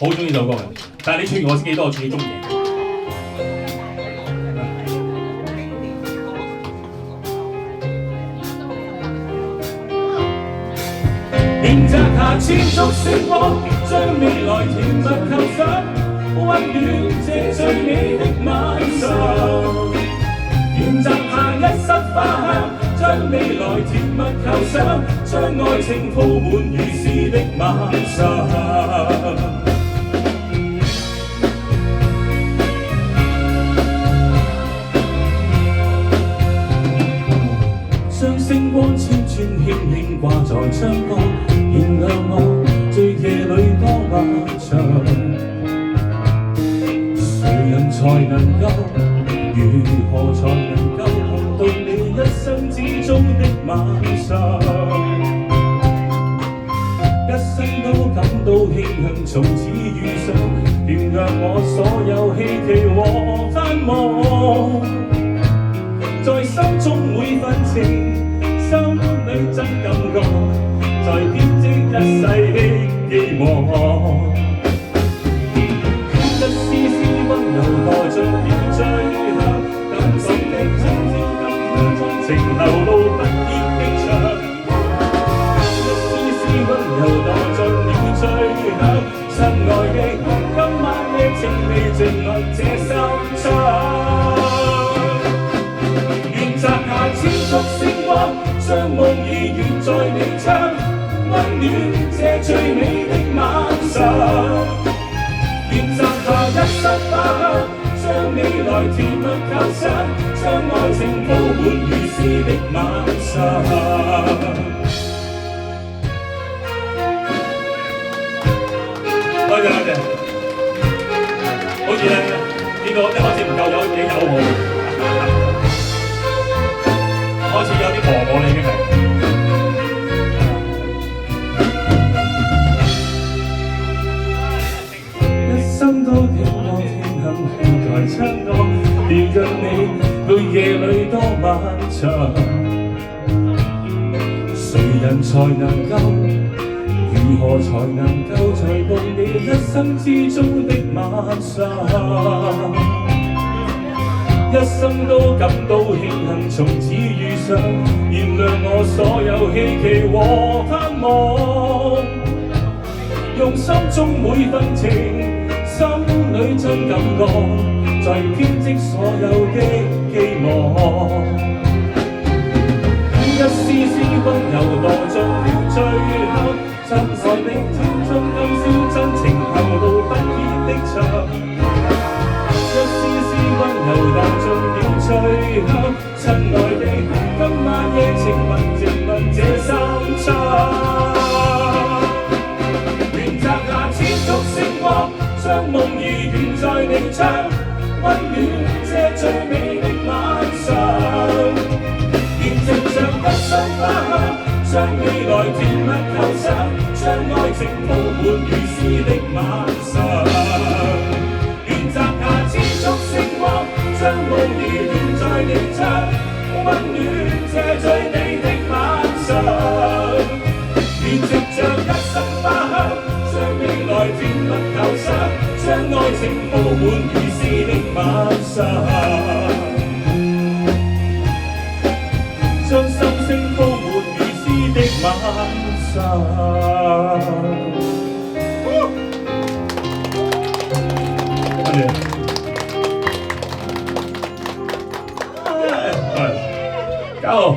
好中意首歌嘅，但係你唱完我知幾多，我自己中意。願摘下千束星光，將未來甜蜜構想，溫暖這最美的晚上。願摘下一室花香，將未來甜蜜構想，將愛情鋪滿如詩的晚上。將星光千串輕輕掛在窗角，燃亮我最夜裏多漫長。誰人才能夠，如何才能夠共度你一生之中的晚上？一生都感到慶幸從此遇上，原諒我所有希冀和盼望，在心中每份情。心裏真感覺，在編織一世的寄望。一絲絲溫柔來進了最後，感性的親切感將情流露不竭的長。一絲絲溫柔來進了最後，親愛的，今晚的請你靜默這心窗。願摘下千束星光。將夢兒懸在你窗，溫暖這最美的晚上。願摘下一室花香，將未來甜蜜構想，將愛情鋪滿如詩的晚上。多謝多謝，好似咧呢個一開始唔夠有幾有喎。開始有啲磨我啦已經係，一生都挺我慶幸在窗角，原諒你對夜裏多漫長。誰人才能夠，如何才能夠在共你一生之中的晚上？一生都感到慶幸從此遇上，原諒我所有希冀和盼望，用心中每份情，心裏真感覺，在編織所有的寄望。一絲絲溫柔來進了最後，親愛的天真今宵真情流露不竭的長。一絲絲溫柔蕩進了最後，親愛的，今晚夜情問靜問這心窗。願摘下千束星光，將夢兒懸在你窗，溫暖這最美的晚上。願藉着一室花香，將未來甜蜜構想，將愛情鋪滿如詩的晚上。將夢兒懸在你窗，溫暖這最美的晚上。願藉着一室花香，將未來甜蜜構想，將愛情鋪滿如詩的晚上。將心聲鋪滿如詩的晚上。加油！